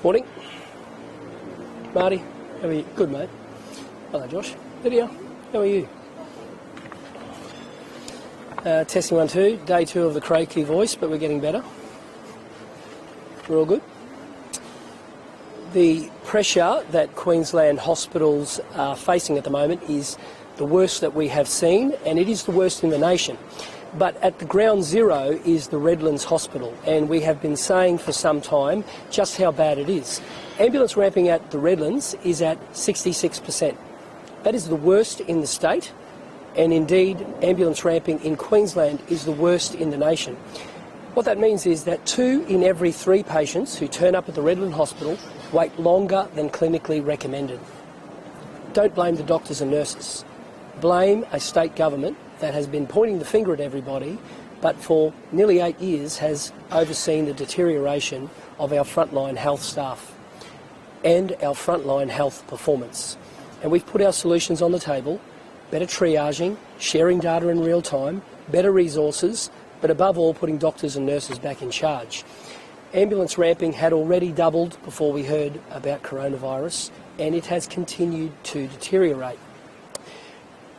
Morning. Marty, how are you? Good, mate. Hello, Josh. Lydia, how are you? Testing 1, 2, day 2 of the croaky voice, but we're getting better. We're all good. The pressure that Queensland hospitals are facing at the moment is the worst that we have seen, and it is the worst in the nation. But at the ground zero is the Redlands Hospital, and we have been saying for some time just how bad it is. Ambulance ramping at the Redlands is at 66%. That is the worst in the state, and indeed ambulance ramping in Queensland is the worst in the nation. What that means is that 2 in every 3 patients who turn up at the Redlands Hospital wait longer than clinically recommended. Don't blame the doctors and nurses. Blame a state government that has been pointing the finger at everybody, but for nearly 8 years has overseen the deterioration of our frontline health staff and our frontline health performance. And we've put our solutions on the table: better triaging, sharing data in real time, better resources, but above all putting doctors and nurses back in charge. Ambulance ramping had already doubled before we heard about coronavirus, and it has continued to deteriorate.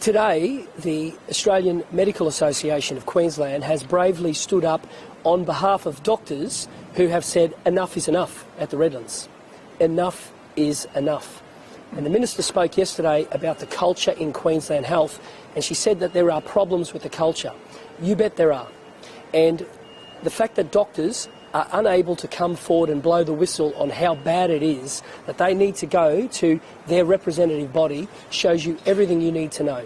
Today, the Australian Medical Association of Queensland has bravely stood up on behalf of doctors who have said enough is enough at the Redlands. Enough is enough. And the Minister spoke yesterday about the culture in Queensland Health, and she said that there are problems with the culture. You bet there are. And the fact that doctors are unable to come forward and blow the whistle on how bad it is, that they need to go to their representative body, shows you everything you need to know.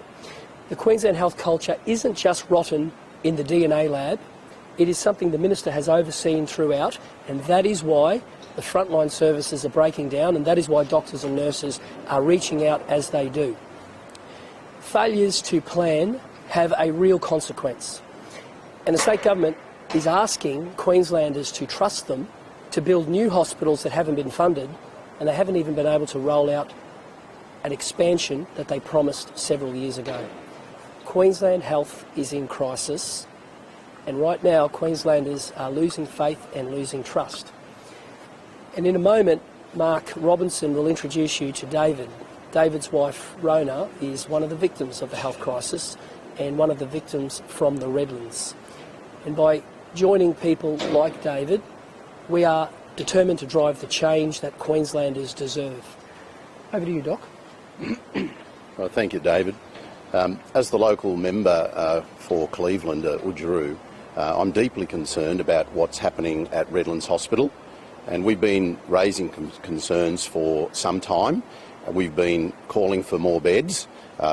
The Queensland health culture isn't just rotten in the DNA lab. It is something the Minister has overseen throughout, and that is why the frontline services are breaking down, and that is why doctors and nurses are reaching out as they do. Failures to plan have a real consequence, and the state government is asking Queenslanders to trust them to build new hospitals that haven't been funded, and they haven't even been able to roll out an expansion that they promised several years ago. Queensland health is in crisis, and right now Queenslanders are losing faith and losing trust. And in a moment, Mark Robinson will introduce you to David. David's wife, Rona, is one of the victims of the health crisis and one of the victims from the Redlands. And by joining people like David, we are determined to drive the change that Queenslanders deserve. Over to you, Doc. Well, thank you, David. As the local member for Cleveland, Udjuru, I'm deeply concerned about what's happening at Redlands Hospital, and we've been raising concerns for some time. We've been calling for more beds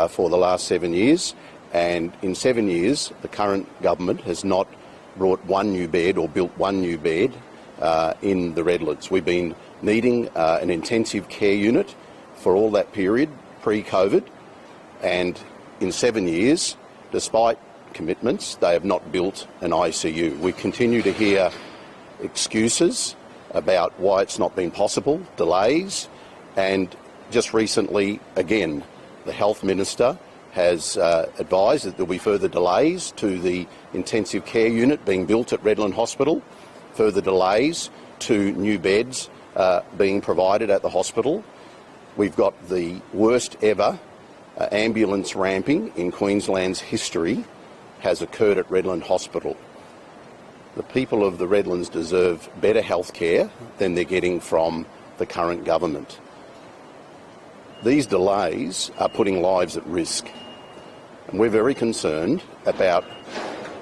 for the last 7 years, and in 7 years the current government has not brought one new bed or built one new bed in the Redlands. We've been needing an intensive care unit for all that period pre-COVID, and in 7 years, despite commitments, they have not built an ICU. We continue to hear excuses about why it's not been possible, delays, and just recently, again, the Health Minister has advised that there will be further delays to the intensive care unit being built at Redlands Hospital, further delays to new beds being provided at the hospital. We've got the worst ever ambulance ramping in Queensland's history has occurred at Redlands Hospital. The people of the Redlands deserve better health care than they're getting from the current government. These delays are putting lives at risk, and we're very concerned about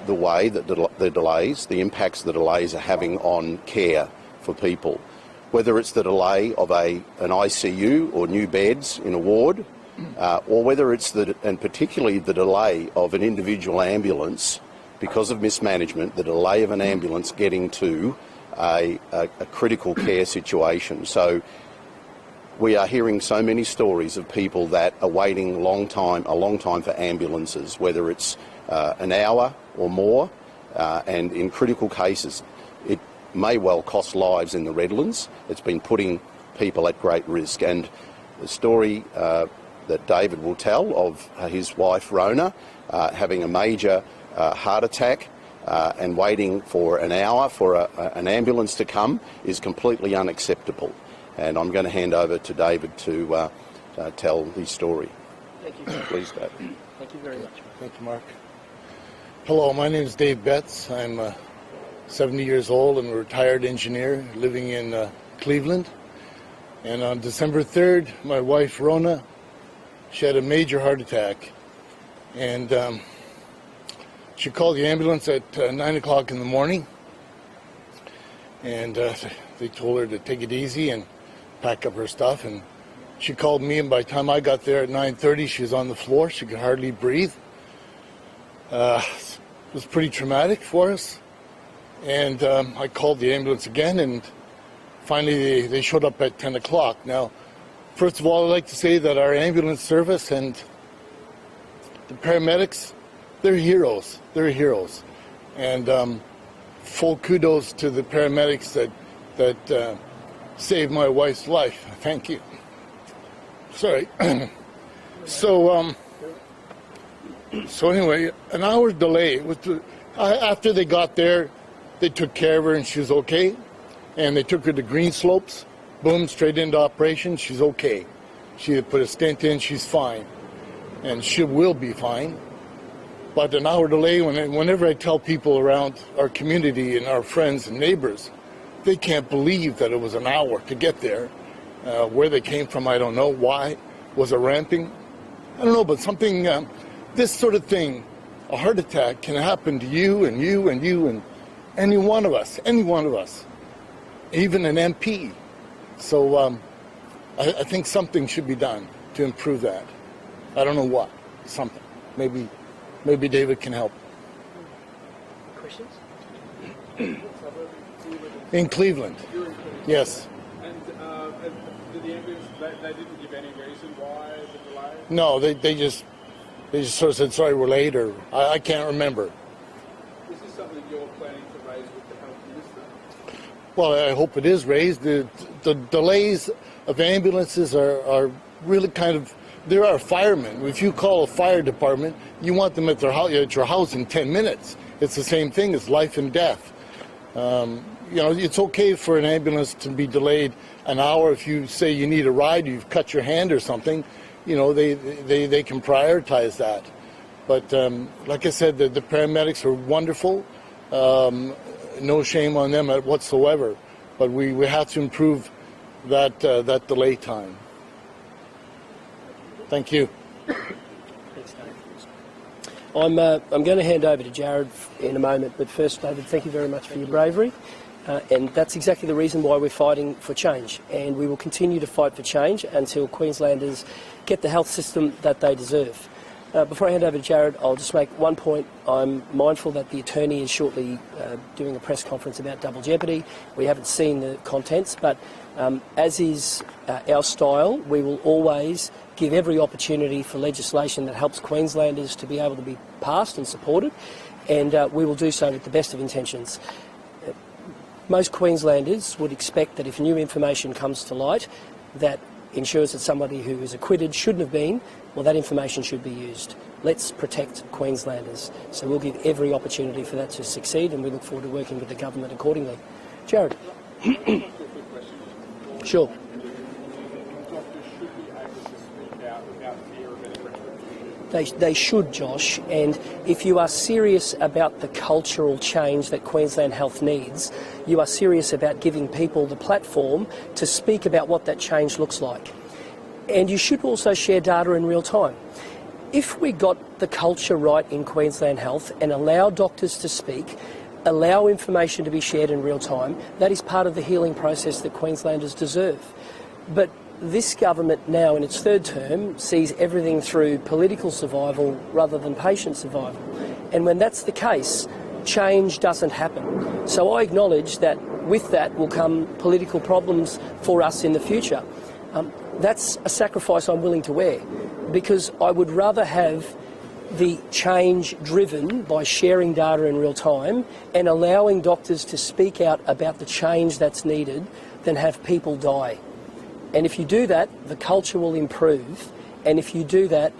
the way that the impacts the delays are having on care for people, whether it's the delay of an ICU or new beds in a ward, or whether it's and particularly the delay of an individual ambulance because of mismanagement, the delay of an ambulance getting to a critical care situation. So we are hearing so many stories of people that are waiting a long time for ambulances, whether it's an hour or more, and in critical cases it may well cost lives in the Redlands. It's been putting people at great risk. And the story that David will tell of his wife Rona having a major heart attack and waiting for an hour for an ambulance to come is completely unacceptable. And I'm going to hand over to David to tell the story. Thank you. Please, David. Thank you very much. Thank you, Mark. Hello, my name is Dave Betts. I'm 70 years old. I'm a retired engineer living in Cleveland. And on December 3rd, my wife, Rona, she had a major heart attack. And she called the ambulance at 9 o'clock in the morning. And they told her to take it easy and pack up her stuff. And she called me, and by the time I got there at 9:30, she was on the floor. She could hardly breathe. It was pretty traumatic for us. And I called the ambulance again, and finally they showed up at 10 o'clock. Now, first of all, I'd like to say that our ambulance service and the paramedics, they're heroes. They're heroes. And full kudos to the paramedics that saved my wife's life. Thank you. Sorry. So anyway, an hour's delay. After they got there, they took care of her and she was okay. And they took her to Green Slopes. Boom, straight into operation. She's okay. She put a stent in. She's fine. And she will be fine. But an hour delay, whenever I tell people around our community and our friends and neighbors, they can't believe that it was an hour to get there. Where they came from, I don't know. Why? Was it ramping? I don't know, but something, this sort of thing, a heart attack can happen to you and you and you and any one of us, even an MP. So I think something should be done to improve that. I don't know what, something. Maybe David can help. Questions? In Cleveland. Yes. And did the ambulance, they didn't give any reason why the delay? No, they just sort of said, sorry, we're late, or I can't remember. Is this something you're planning to raise with the health minister? Well, I hope it is raised. The delays of ambulances are really kind of, there are firemen. If you call a fire department, you want them at your house in 10 minutes. It's the same thing. It's life and death. It's okay for an ambulance to be delayed an hour if you say you need a ride, you've cut your hand or something. They can prioritize that. But like I said, the paramedics are wonderful. No shame on them whatsoever. But we have to improve that delay time. Thank you. Thanks, Dave. I'm going to hand over to Jared in a moment, but first, David, thank you very much for your bravery. And that's exactly the reason why we're fighting for change. And we will continue to fight for change until Queenslanders get the health system that they deserve. Before I hand over to Jared, I'll just make one point. I'm mindful that the attorney is shortly doing a press conference about double jeopardy. We haven't seen the contents, but as is our style, we will always give every opportunity for legislation that helps Queenslanders to be able to be passed and supported, and we will do so with the best of intentions. Most Queenslanders would expect that if new information comes to light that ensures that somebody who is acquitted shouldn't have been, well, that information should be used. Let's protect Queenslanders. So we'll give every opportunity for that to succeed, and we look forward to working with the government accordingly. Jared. Sure. They should, Josh, and if you are serious about the cultural change that Queensland Health needs, you are serious about giving people the platform to speak about what that change looks like. And you should also share data in real time. If we got the culture right in Queensland Health and allow doctors to speak, allow information to be shared in real time, that is part of the healing process that Queenslanders deserve. But this government now in its third term sees everything through political survival rather than patient survival. And when that's the case, change doesn't happen. So I acknowledge that with that will come political problems for us in the future. That's a sacrifice I'm willing to wear, because I would rather have the change driven by sharing data in real time and allowing doctors to speak out about the change that's needed than have people die. And if you do that, the culture will improve. And if you do that,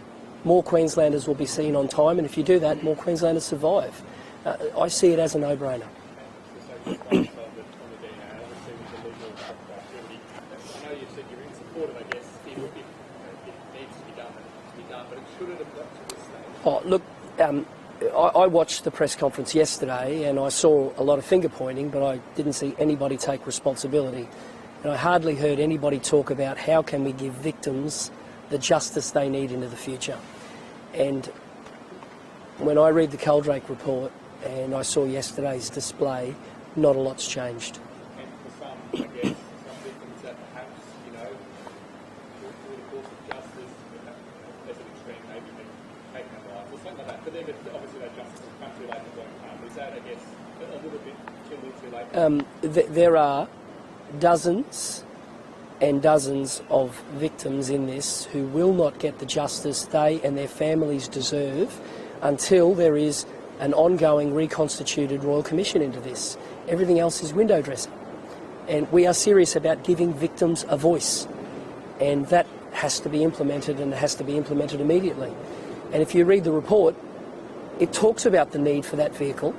more Queenslanders will be seen on time. And if you do that, more Queenslanders survive. I see it as a no-brainer. I know it have got to this stage? Oh, look, I watched the press conference yesterday and I saw a lot of finger pointing, but I didn't see anybody take responsibility. And I hardly heard anybody talk about how can we give victims the justice they need into the future. And when I read the Coldrake report and I saw yesterday's display, not a lot's changed. And for some, I guess, some victims that perhaps, you know, through the course of justice, as an extreme, maybe been taken a life or something like that. But then obviously that justice will come too late to work hard. Is that, I guess, a little bit too late? There are dozens and dozens of victims in this who will not get the justice they and their families deserve until there is an ongoing reconstituted Royal Commission into this. Everything else is window dressing. And we are serious about giving victims a voice. And that has to be implemented, and it has to be implemented immediately. And if you read the report, it talks about the need for that vehicle,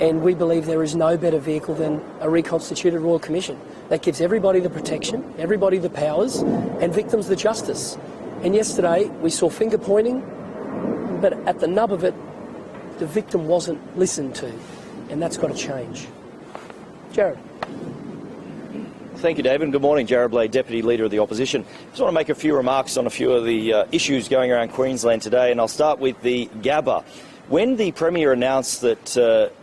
and we believe there is no better vehicle than a reconstituted Royal Commission. That gives everybody the protection, everybody the powers, and victims the justice. And yesterday we saw finger pointing, but at the nub of it, the victim wasn't listened to, and that's got to change. Jared. Thank you, David, and good morning. Jared Blade, Deputy Leader of the Opposition. I just want to make a few remarks on a few of the issues going around Queensland today, and I'll start with the Gabba. When the Premier announced that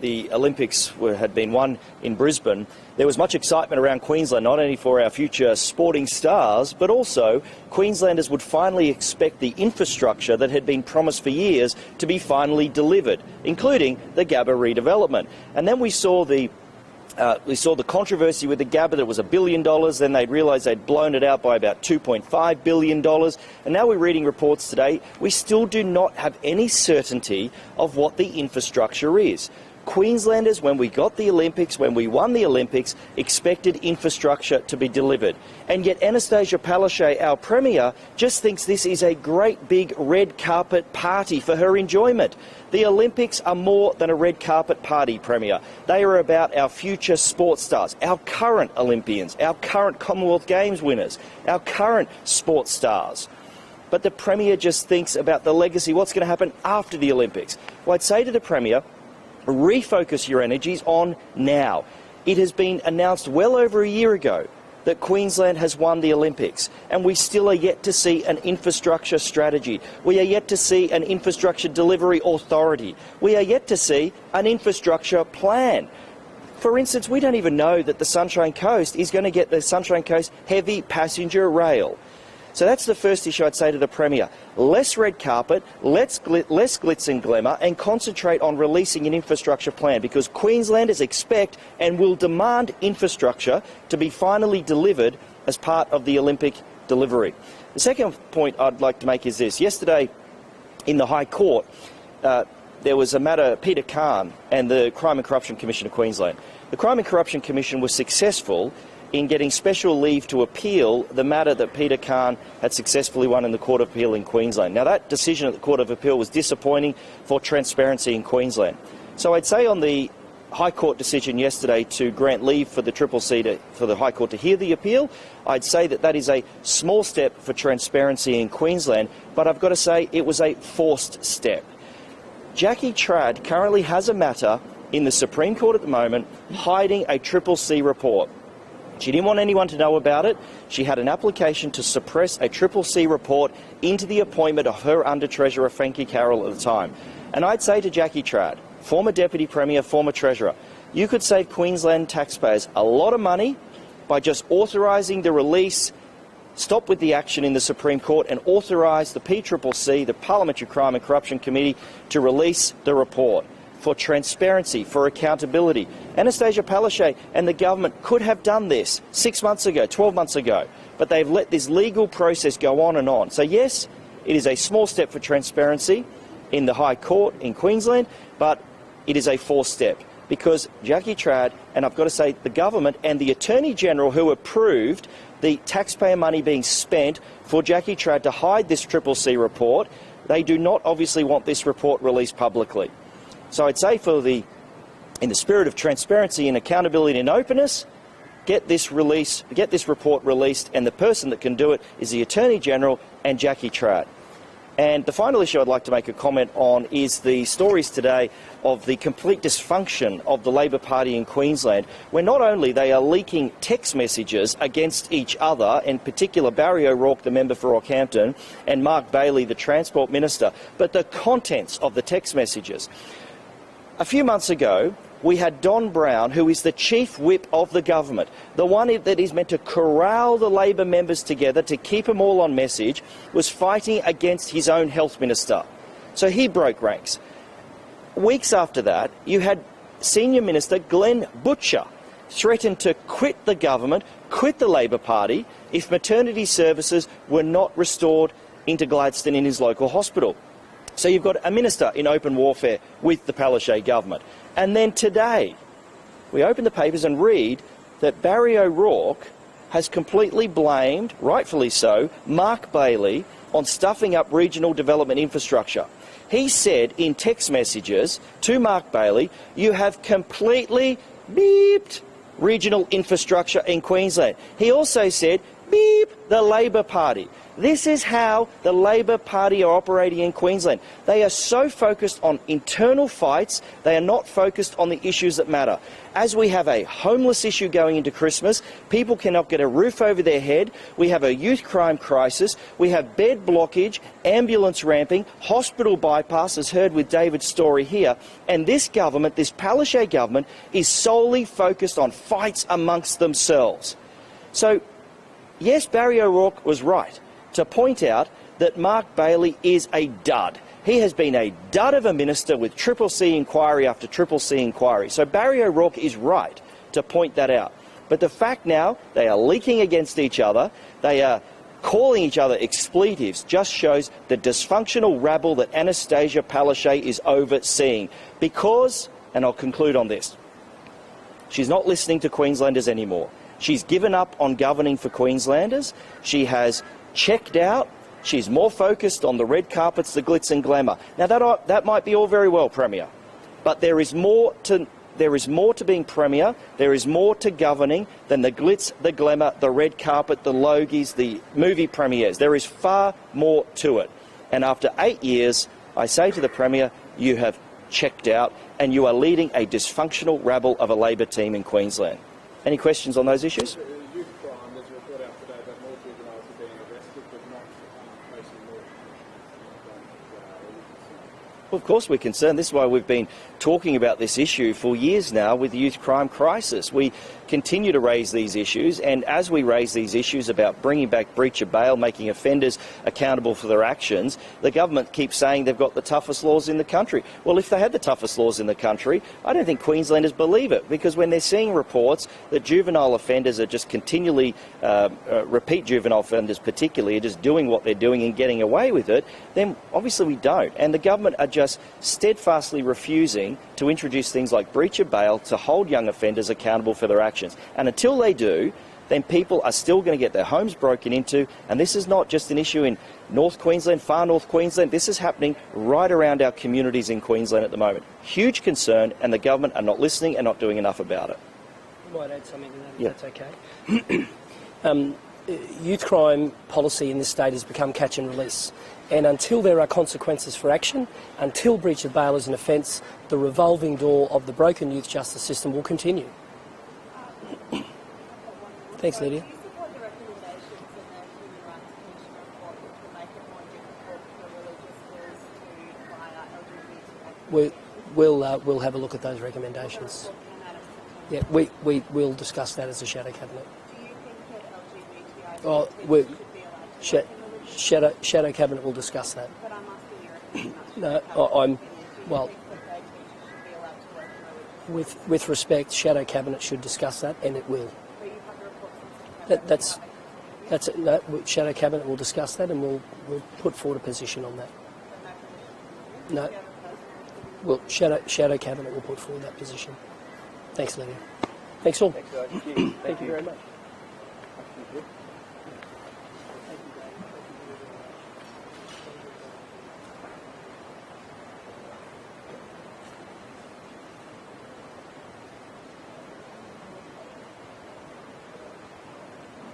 the Olympics had been won in Brisbane, there was much excitement around Queensland, not only for our future sporting stars, but also Queenslanders would finally expect the infrastructure that had been promised for years to be finally delivered, including the Gabba redevelopment. And then we saw the controversy with the Gabba, that it was $1 billion, then they realised they'd blown it out by about $2.5 billion, and now we're reading reports today, we still do not have any certainty of what the infrastructure is. Queenslanders, when we got the Olympics, when we won the Olympics, expected infrastructure to be delivered. And yet Anastasia Palaszczuk, our Premier, just thinks this is a great big red carpet party for her enjoyment. The Olympics are more than a red carpet party, Premier. They are about our future sports stars, our current Olympians, our current Commonwealth Games winners, our current sports stars. But the Premier just thinks about the legacy, what's going to happen after the Olympics. Well, I'd say to the Premier, refocus your energies on now. It has been announced well over a year ago that Queensland has won the Olympics, and we still are yet to see an infrastructure strategy. We are yet to see an infrastructure delivery authority. We are yet to see an infrastructure plan. For instance, we don't even know that the Sunshine Coast is going to get the Sunshine Coast heavy passenger rail. So that's the first issue I'd say to the Premier. Less red carpet, less glitz and glamour, and concentrate on releasing an infrastructure plan, because Queenslanders expect and will demand infrastructure to be finally delivered as part of the Olympic delivery. The second point I'd like to make is this. Yesterday in the High Court, there was a matter, Peter Khan and the Crime and Corruption Commission of Queensland. The Crime and Corruption Commission was successful in getting special leave to appeal the matter that Peter Khan had successfully won in the Court of Appeal in Queensland. Now, that decision at the Court of Appeal was disappointing for transparency in Queensland. So I'd say on the High Court decision yesterday to grant leave for the CCC for the High Court to hear the appeal, I'd say that that is a small step for transparency in Queensland, but I've got to say it was a forced step. Jackie Trad currently has a matter in the Supreme Court at the moment hiding a CCC report. She didn't want anyone to know about it. She had an application to suppress a CCC report into the appointment of her Under-Treasurer, Frankie Carroll, at the time. And I'd say to Jackie Trad, former Deputy Premier, former Treasurer, you could save Queensland taxpayers a lot of money by just authorising the release, stop with the action in the Supreme Court, and authorise the PCCC, the Parliamentary Crime and Corruption Committee, to release the report. For transparency, for accountability. Anastasia Palaszczuk and the government could have done this 6 months ago, 12 months ago, but they've let this legal process go on and on. So yes, it is a small step for transparency in the High Court in Queensland, but it is a forced step, because Jackie Trad, and I've got to say the government and the Attorney General who approved the taxpayer money being spent for Jackie Trad to hide this CCC report, they do not obviously want this report released publicly. So I'd say in the spirit of transparency and accountability and openness, get this report released, and the person that can do it is the Attorney General and Jackie Trad. And the final issue I'd like to make a comment on is the stories today of the complete dysfunction of the Labor Party in Queensland, where not only they are leaking text messages against each other, in particular Barry O'Rourke, the member for Rockhampton, and Mark Bailey, the Transport Minister, but the contents of the text messages. A few months ago, we had Don Brown, who is the chief whip of the government, the one that is meant to corral the Labor members together to keep them all on message, was fighting against his own health minister. So he broke ranks. Weeks after that, you had Senior Minister Glenn Butcher threaten to quit the government, quit the Labor Party, if maternity services were not restored into Gladstone in his local hospital. So you've got a minister in open warfare with the Palaszczuk government. And then today, we open the papers and read that Barry O'Rourke has completely blamed, rightfully so, Mark Bailey on stuffing up regional development infrastructure. He said in text messages to Mark Bailey, "You have completely beeped regional infrastructure in Queensland." He also said, "Beep the Labor Party." This is how the Labor Party are operating in Queensland. They are so focused on internal fights, they are not focused on the issues that matter. As we have a homeless issue going into Christmas, people cannot get a roof over their head, we have a youth crime crisis, we have bed blockage, ambulance ramping, hospital bypass, as heard with David's story here, and this government, this Palaszczuk government, is solely focused on fights amongst themselves. So, yes, Barry O'Rourke was right to point out that Mark Bailey is a dud. He has been a dud of a minister with Triple C inquiry after Triple C inquiry. So Barry O'Rourke is right to point that out. But the fact now they are leaking against each other, they are calling each other expletives, just shows the dysfunctional rabble that Anastasia Palaszczuk is overseeing. Because, and I'll conclude on this, she's not listening to Queenslanders anymore. She's given up on governing for Queenslanders. She has checked out. She's more focused on the red carpets, the glitz and glamour. Now that might be all very well, Premier, but there is more to being Premier. There is more to governing than the glitz, the glamour, the red carpet, the logies, the movie premieres. There is far more to it. And after 8 years, I say to the Premier, you have checked out and you are leading a dysfunctional rabble of a Labor team in Queensland. Any questions on those issues? Youth crime, there's a report out today that more juveniles are being arrested, but not facing more. Well, of course we're concerned. This is why we've been talking about this issue for years now with the youth crime crisis. We continue to raise these issues, and as we raise these issues about bringing back breach of bail, making offenders accountable for their actions, the government keeps saying they've got the toughest laws in the country. Well, if they had the toughest laws in the country, I don't think Queenslanders believe it, because when they're seeing reports that juvenile offenders are just continually, repeat juvenile offenders particularly, are just doing what they're doing and getting away with it, then obviously we don't. And the government are just steadfastly refusing to introduce things like breach of bail to hold young offenders accountable for their actions. And until they do, then people are still going to get their homes broken into. And this is not just an issue in North Queensland, far North Queensland. This is happening right around our communities in Queensland at the moment. Huge concern, and the government are not listening and not doing enough about it. I might add something to that, if that's okay. Youth crime policy in this state has become catch and release. And until there are consequences for action, until breach of bail is an offence, the revolving door of the broken youth justice system will continue. Thanks, Lydia. Do you support the recommendations in the Human Rights Commission report which will make it more difficult for religious groups to fire LGBTI? We'll have a look at those recommendations. Yeah, we will discuss that as a shadow cabinet. Do you think that LGBTI should be allowed to Shadow cabinet will discuss that. But I'm asking your opinion. No, well, Do you think that gay teachers should be allowed to work in religious? with respect, shadow cabinet should discuss that, and it will. But you have the report from That's it. No, shadow cabinet will discuss that, and we'll put forward a position on that. No, well, shadow cabinet will put forward that position. Thanks, Lydia. Thanks all. Thanks, guys. Thank you. Thank you very much.